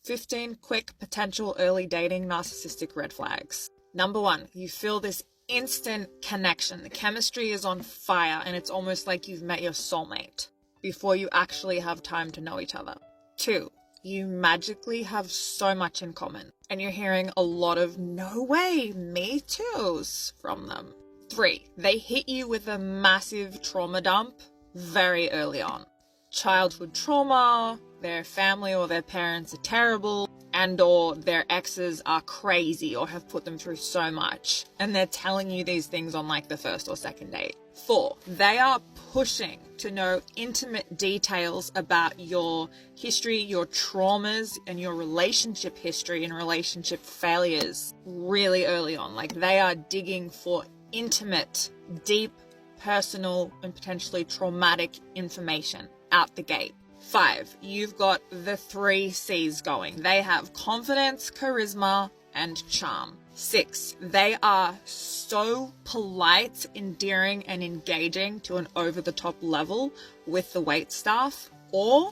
15 quick potential early dating narcissistic red flags. Number 1, you feel this instant connection. The chemistry is on fire and it's almost like you've met your soulmate before you actually have time to know each other. 2, you magically have so much in common and you're hearing a lot of "no way, me too's" from them. 3, they hit you with a massive trauma dump very early on. Childhood trauma, their family or their parents are terrible, and or their exes are crazy or have put them through so much, and they're telling you these things on like the first or second date. 4, they are pushing to know intimate details about your history, your traumas, and your relationship history and relationship failures really early on. Like they are digging for intimate, deep, personal, and potentially traumatic information out the gate. 5, you've got the 3 C's going. They have confidence, charisma, and charm. 6, they are so polite, endearing, and engaging to an over-the-top level with the wait staff, or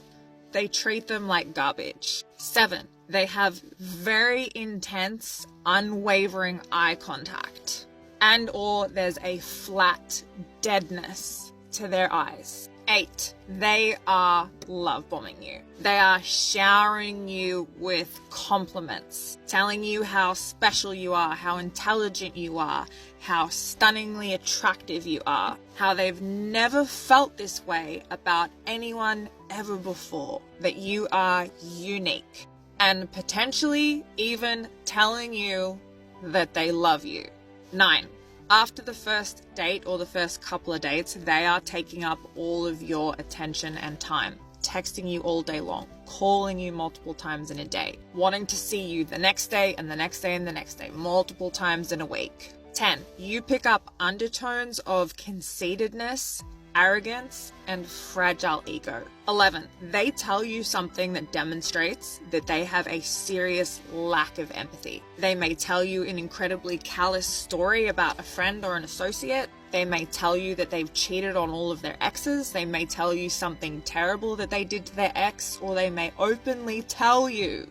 they treat them like garbage. 7, they have very intense, unwavering eye contact, and or there's a flat deadness to their eyes. 8, they are love bombing you. They are showering you with compliments, telling you how special you are, how intelligent you are, how stunningly attractive you are, how they've never felt this way about anyone ever before, that you are unique, and potentially even telling you that they love you. 9, after the first date or the first couple of dates, they are taking up all of your attention and time, texting you all day long, calling you multiple times in a day, wanting to see you the next day and the next day and the next day, multiple times in a week. 10, you pick up undertones of conceitedness, arrogance, and fragile ego. 11, they tell you something that demonstrates that they have a serious lack of empathy. They may tell you an incredibly callous story about a friend or an associate. They may tell you that they've cheated on all of their exes. They may tell you something terrible that they did to their ex, or they may openly tell you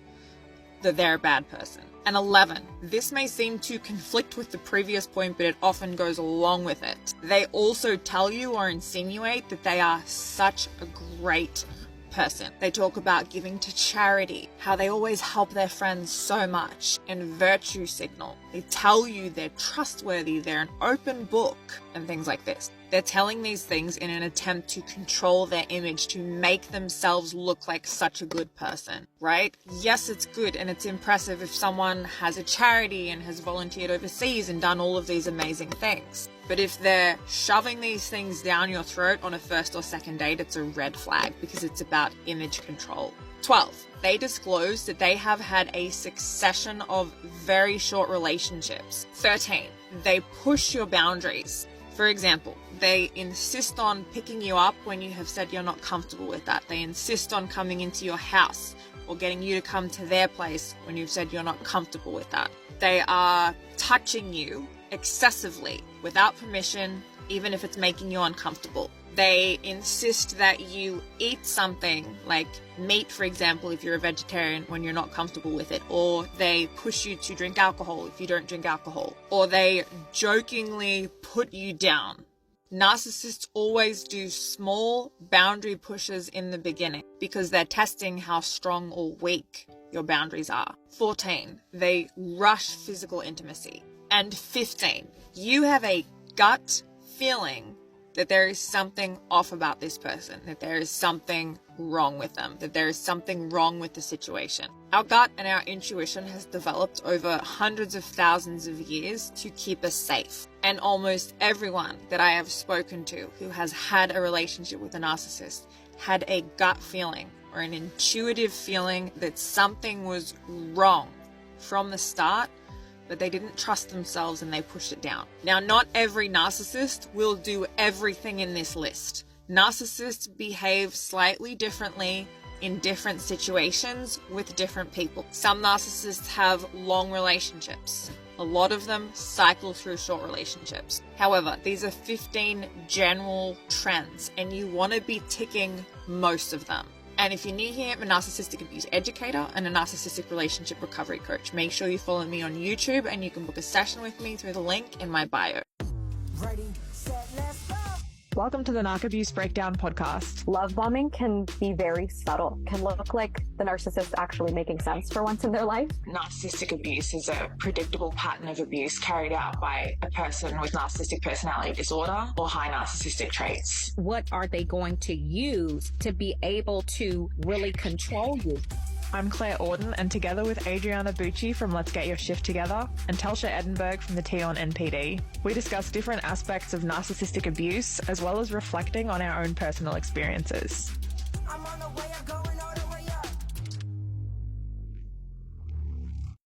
that they're a bad person. And 11, this may seem to conflict with the previous point, but it often goes along with it. They also tell you or insinuate that they are such a great person. They talk about giving to charity, how they always help their friends so much, and virtue signal. They tell you they're trustworthy, they're an open book, and things like this. They're telling these things in an attempt to control their image, to make themselves look like such a good person, right? Yes, it's good and it's impressive if someone has a charity and has volunteered overseas and done all of these amazing things. But if they're shoving these things down your throat on a first or second date, it's a red flag because it's about image control. 12, they disclose that they have had a succession of very short relationships. 13, they push your boundaries. For example, they insist on picking you up when you have said you're not comfortable with that. They insist on coming into your house or getting you to come to their place when you've said you're not comfortable with that. They are touching you excessively without permission, even if it's making you uncomfortable. They insist that you eat something like meat, for example, if you're a vegetarian, when you're not comfortable with it, or they push you to drink alcohol if you don't drink alcohol, or they jokingly put you down. Narcissists always do small boundary pushes in the beginning because they're testing how strong or weak your boundaries are. 14, they rush physical intimacy. And 15, you have a gut feeling that there is something off about this person, that there is something wrong with them, that there is something wrong with the situation. Our gut and our intuition has developed over hundreds of thousands of years to keep us safe. And almost everyone that I have spoken to who has had a relationship with a narcissist had a gut feeling or an intuitive feeling that something was wrong from the start, but they didn't trust themselves and they pushed it down. Now, not every narcissist will do everything in this list. Narcissists behave slightly differently in different situations with different people. Some narcissists have long relationships. A lot of them cycle through short relationships. However, these are 15 general trends and you want to be ticking most of them. And if you're new here, I'm a narcissistic abuse educator and a narcissistic relationship recovery coach. Make sure you follow me on YouTube and you can book a session with me through the link in my bio. Ready, set, let's go. Welcome to the Narc Abuse Breakdown podcast. Love bombing can be very subtle, can look like the narcissist actually making sense for once in their life. Narcissistic abuse is a predictable pattern of abuse carried out by a person with narcissistic personality disorder or high narcissistic traits. What are they going to use to be able to really control you? I'm Claire Auden, and together with Adriana Bucci from Let's Get Your Shift Together and Telsha Edinburgh from the T on NPD, we discuss different aspects of narcissistic abuse as well as reflecting on our own personal experiences.